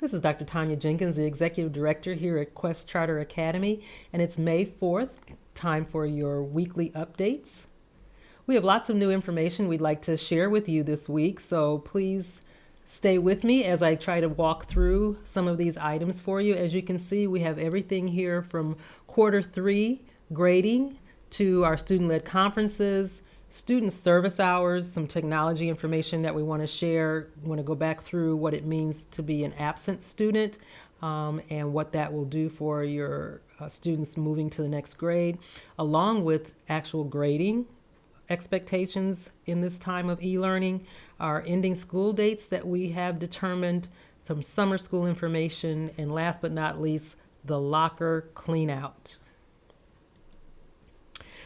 This is Dr. Tanya Jenkins, the Executive Director here at Quest Charter Academy, and it's May 4th, time for your weekly updates. We have lots of new information we'd like to share with you this week, so please stay with me as I try to walk through some of these items for you. As you can see, we have everything here from Q3 grading to our student-led conferences, student service hours, some technology information that we want to share. We want to go back through what it means to be an absent student and what that will do for your students moving to the next grade, along with actual grading expectations in this time of e-learning, our ending school dates that we have determined, some summer school information, and last but not least, the locker clean out.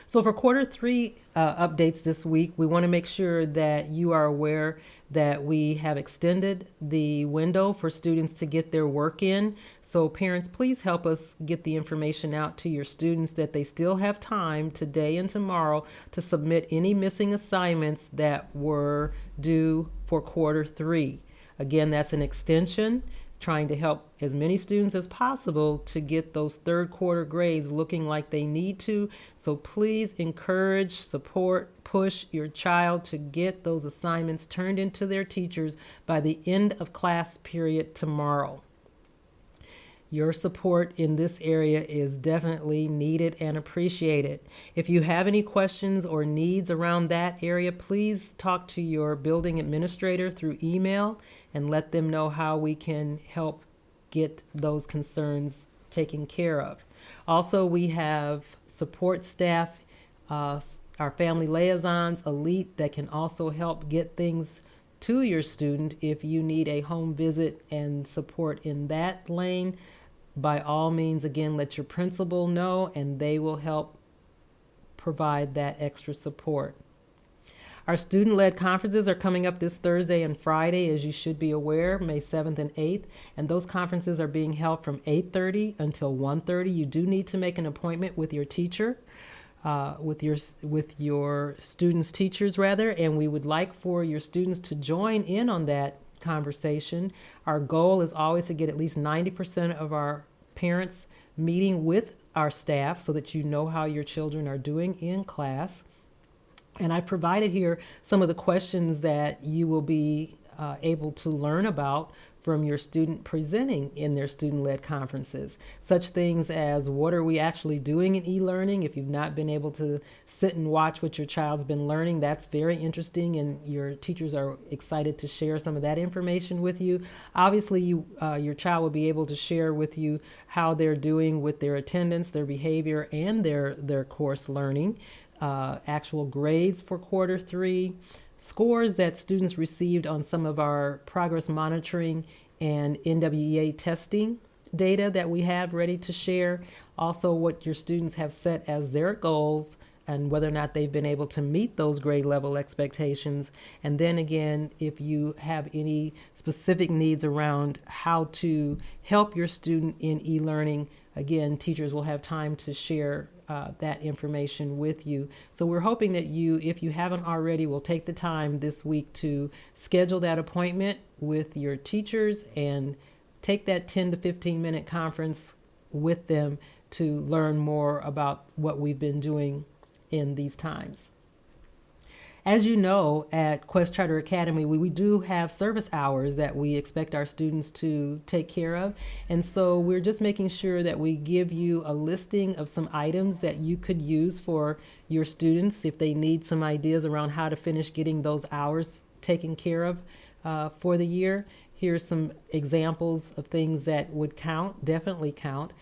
So for Q3 updates this week, we want to make sure that you are aware that we have extended the window for students to get their work in. So parents, please help us get the information out to your students that they still have time today and tomorrow to submit any missing assignments that were due for Q3. Again, that's an extension, trying to help as many students as possible to get those third quarter grades looking like they need to. So please encourage, support, push your child to get those assignments turned into their teachers by the end of class period tomorrow. Your support in this area is definitely needed and appreciated. If you have any questions or needs around that area, please talk to your building administrator through email and let them know how we can help get those concerns taken care of. Also, we have support staff, our family liaisons, Elite, that can also help get things to your student if you need a home visit and support in that lane. By all means, again, let your principal know and they will help provide that extra support. Our student-led conferences are coming up this Thursday and Friday, as you should be aware, May 7th and 8th, and those conferences are being held from 8:30 until 1:30. You do need to make an appointment with your teacher, with your students' teachers rather, and we would like for your students to join in on that conversation. Our goal is always to get at least 90% of our parents meeting with our staff so that you know how your children are doing in class. And I provided here some of the questions that you will be able to learn about from your student presenting in their student-led conferences. Such things as, what are we actually doing in e-learning? If you've not been able to sit and watch what your child's been learning, that's very interesting, and your teachers are excited to share some of that information with you. Obviously, your child will be able to share with you how they're doing with their attendance, their behavior, and their course learning, actual grades for Q3, scores that students received on some of our progress monitoring and NWEA testing data that we have ready to share. Also, what your students have set as their goals and whether or not they've been able to meet those grade level expectations. And then again, if you have any specific needs around how to help your student in e-learning, again, teachers will have time to share that information with you. So we're hoping that you, if you haven't already, will take the time this week to schedule that appointment with your teachers and take that 10 to 15 minute conference with them to learn more about what we've been doing in these times. As you know, at Quest Charter Academy, we do have service hours that we expect our students to take care of. And so we're just making sure that we give you a listing of some items that you could use for your students if they need some ideas around how to finish getting those hours taken care of for the year. Here's some examples of things that would count, definitely count.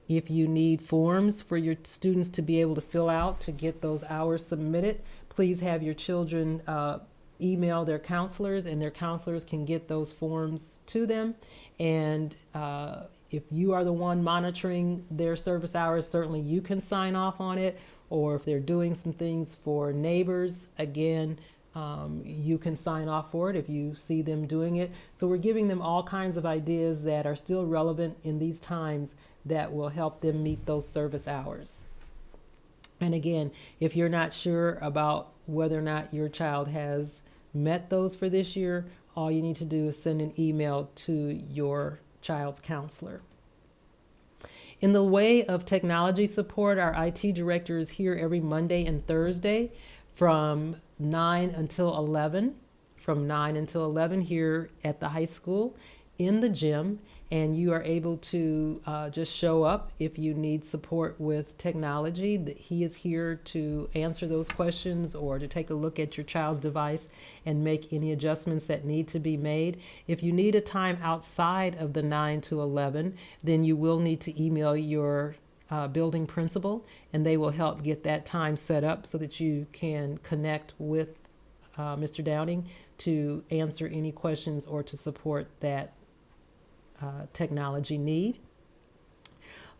If you need forms for your students to be able to fill out to get those hours submitted, please have your children email their counselors, and their counselors can get those forms to them. And if you are the one monitoring their service hours, certainly you can sign off on it. Or if they're doing some things for neighbors, again, you can sign off for it if you see them doing it. So we're giving them all kinds of ideas that are still relevant in these times that will help them meet those service hours. And again, if you're not sure about whether or not your child has met those for this year, all you need to do is send an email to your child's counselor. In the way of technology support, our IT director is here every Monday and Thursday from 9 until 11, here at the high school in the gym. And you are able to just show up if you need support with technology. He is here to answer those questions or to take a look at your child's device and make any adjustments that need to be made. If you need a time outside of the 9 to 11, then you will need to email your building principal, and they will help get that time set up so that you can connect with Mr. Downing to answer any questions or to support that technology need.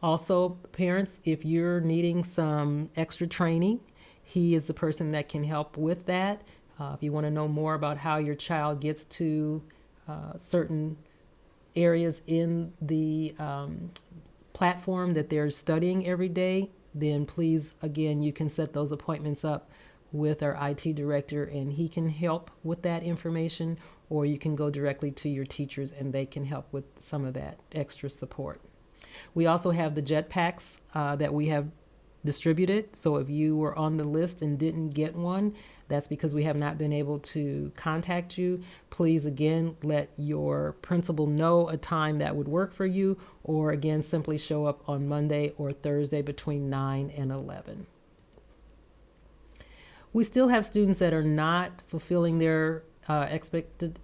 Also, parents, if you're needing some extra training, he is the person that can help with that. If you want to know more about how your child gets to certain areas in the platform that they're studying every day, then please, again, you can set those appointments up with our IT director and he can help with that information, or you can go directly to your teachers and they can help with some of that extra support. We also have the jetpacks that we have distributed. So if you were on the list and didn't get one, that's because we have not been able to contact you. Please, again, let your principal know a time that would work for you, or again, simply show up on Monday or Thursday between 9 and 11. We still have students that are not fulfilling their expected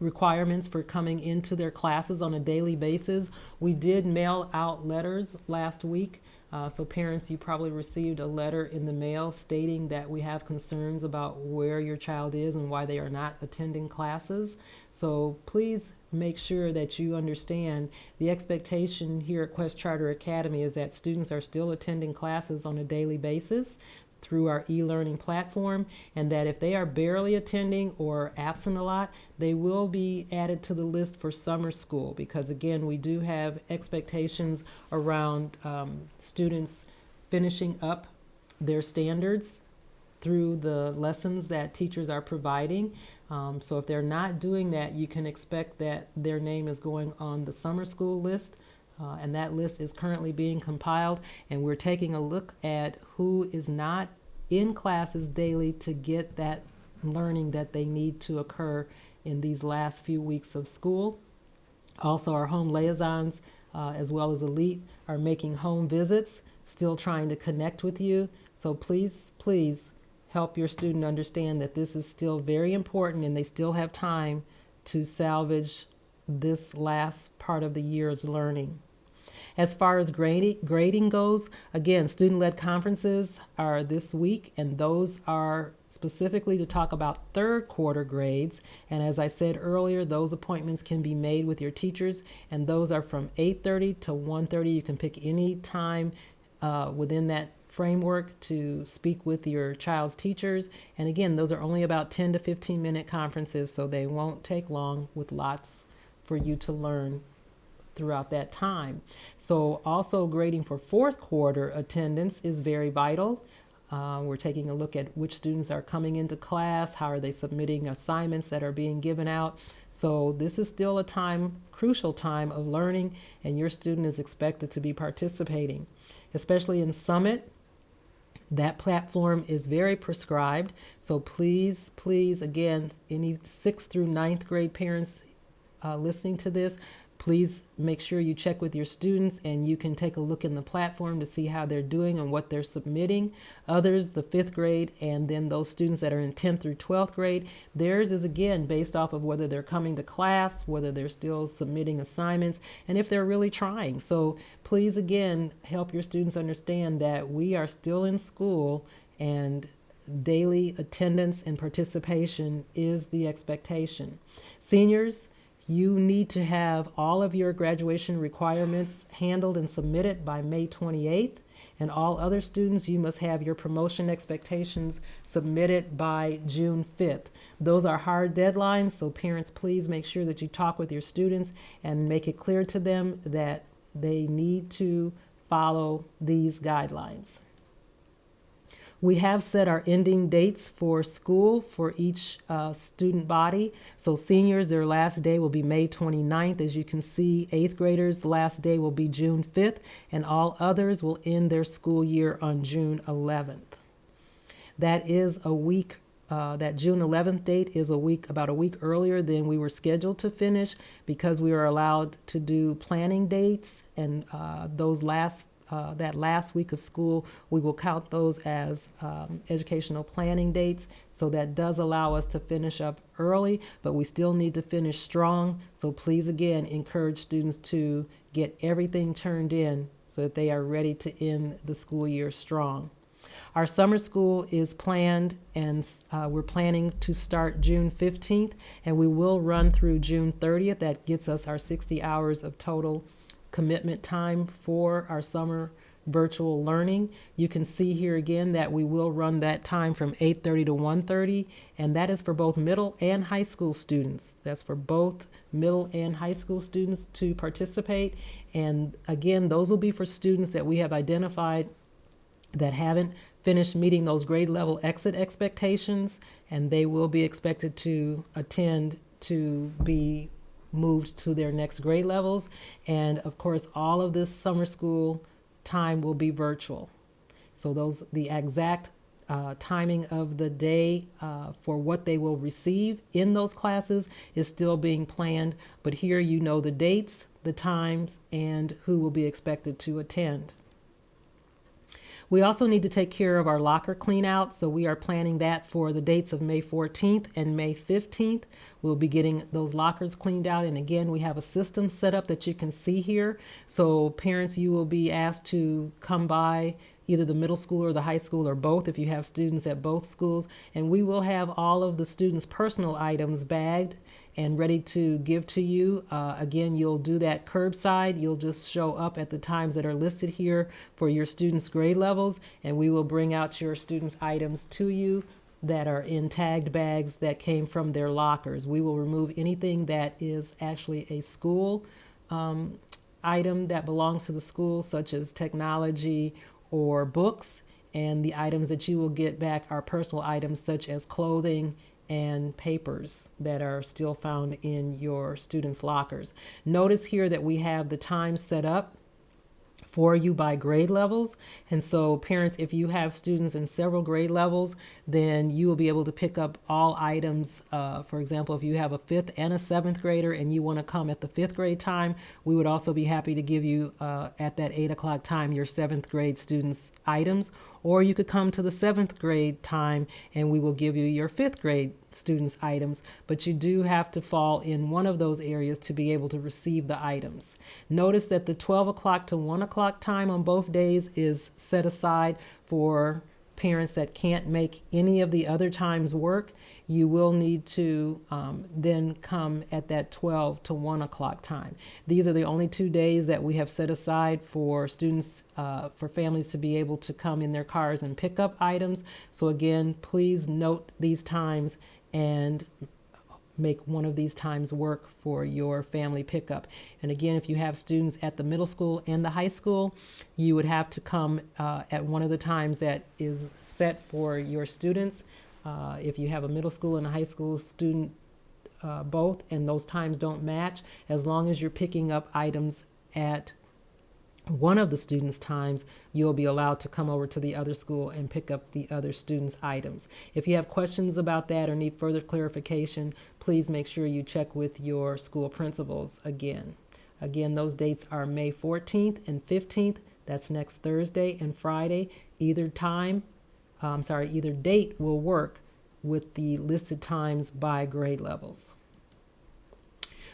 requirements for coming into their classes on a daily basis. We did mail out letters last week. So parents, you probably received a letter in the mail stating that we have concerns about where your child is and why they are not attending classes. So please make sure that you understand the expectation here at Quest Charter Academy is that students are still attending classes on a daily basis through our e-learning platform, and that if they are barely attending or absent a lot, they will be added to the list for summer school, because again, we do have expectations around students finishing up their standards through the lessons that teachers are providing. So if they're not doing that, you can expect that their name is going on the summer school list. And that list is currently being compiled, and we're taking a look at who is not in classes daily to get that learning that they need to occur in these last few weeks of school. Also, our home liaisons, as well as Elite, are making home visits, still trying to connect with you. So please, please help your student understand that this is still very important and they still have time to salvage this last part of the year's learning. As far as grading goes, again, student-led conferences are this week, and those are specifically to talk about third quarter grades. And as I said earlier, those appointments can be made with your teachers, and those are from 8:30 to 1:30. You can pick any time within that framework to speak with your child's teachers. And again, those are only about 10 to 15-minute conferences, so they won't take long, with lots for you to learn throughout that time. So also grading for fourth quarter attendance is very vital. We're taking a look at which students are coming into class, how are they submitting assignments that are being given out. So this is still a time, crucial time of learning, and your student is expected to be participating, especially in Summit. That platform is very prescribed. So please, please, again, any 6th through 9th grade parents listening to this, please make sure you check with your students, and you can take a look in the platform to see how they're doing and what they're submitting. Others, the 5th grade, and then those students that are in 10th through 12th grade, theirs is again based off of whether they're coming to class, whether they're still submitting assignments, and if they're really trying. So please, again, help your students understand that we are still in school, and daily attendance and participation is the expectation. Seniors, you need to have all of your graduation requirements handled and submitted by May 28th. And all other students, you must have your promotion expectations submitted by June 5th. Those are hard deadlines, so parents, please make sure that you talk with your students and make it clear to them that they need to follow these guidelines. We have set our ending dates for school for each student body. So seniors, their last day will be May 29th. As you can see, eighth graders' last day will be June 5th, and all others will end their school year on June 11th. That is a week, that June 11th date is about a week earlier than we were scheduled to finish, because we were allowed to do planning dates, and that last week of school, we will count those as educational planning dates. So that does allow us to finish up early, but we still need to finish strong. So please, again, encourage students to get everything turned in so that they are ready to end the school year strong. Our summer school is planned, and we're planning to start June 15th, and we will run through June 30th. That gets us our 60 hours of total commitment time for our summer virtual learning. You can see here again that we will run that time from 8:30 to 1:30, and that is for both middle and high school students. That's for both middle and high school students to participate. And again, those will be for students that we have identified that haven't finished meeting those grade level exit expectations, and they will be expected to attend to be moved to their next grade levels. And of course, all of this summer school time will be virtual. So the exact timing of the day for what they will receive in those classes is still being planned, but here you know the dates, the times, and who will be expected to attend. We also need to take care of our locker clean out, so we are planning that for the dates of May 14th and May 15th. We'll be getting those lockers cleaned out, and again, we have a system set up that you can see here. So parents, you will be asked to come by either the middle school or the high school, or both if you have students at both schools, and we will have all of the students' personal items bagged and ready to give to you. Again, you'll do that curbside. You'll just show up at the times that are listed here for your students' grade levels, and we will bring out your students' items to you that are in tagged bags that came from their lockers. We will remove anything that is actually a school item that belongs to the school, such as technology or books, and the items that you will get back are personal items such as clothing and papers that are still found in your students' lockers. Notice here that we have the time set up for you by grade levels. And so parents, if you have students in several grade levels, then you will be able to pick up all items. For example, if you have a 5th and a 7th grader and you want to come at the 5th grade time, we would also be happy to give you at that 8 o'clock time your 7th grade students' items. Or you could come to the 7th grade time and we will give you your 5th grade students' items, but you do have to fall in one of those areas to be able to receive the items. Notice that the 12 o'clock to 1 o'clock time on both days is set aside for parents that can't make any of the other times work. You will need to then come at that 12 to 1 o'clock time. These are the only 2 days that we have set aside for students, for families to be able to come in their cars and pick up items. So again, please note these times and make one of these times work for your family pickup. And again, if you have students at the middle school and the high school, you would have to come at one of the times that is set for your students. If you have a middle school and a high school student both, and those times don't match, as long as you're picking up items at one of the students' times, you'll be allowed to come over to the other school and pick up the other students' items. If you have questions about that or need further clarification, please make sure you check with your school principals again. Again, those dates are May 14th and 15th. That's next Thursday and Friday. Either date will work with the listed times by grade levels.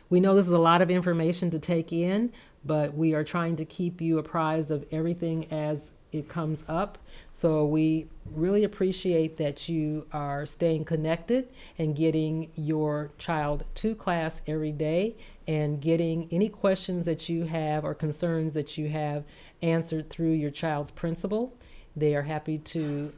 We know this is a lot of information to take in, but we are trying to keep you apprised of everything as it comes up. So we really appreciate that you are staying connected and getting your child to class every day and getting any questions that you have or concerns that you have answered through your child's principal. They are happy to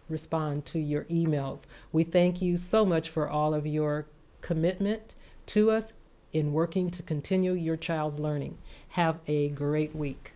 respond to your emails. We thank you so much for all of your commitment to us in working to continue your child's learning. Have a great week.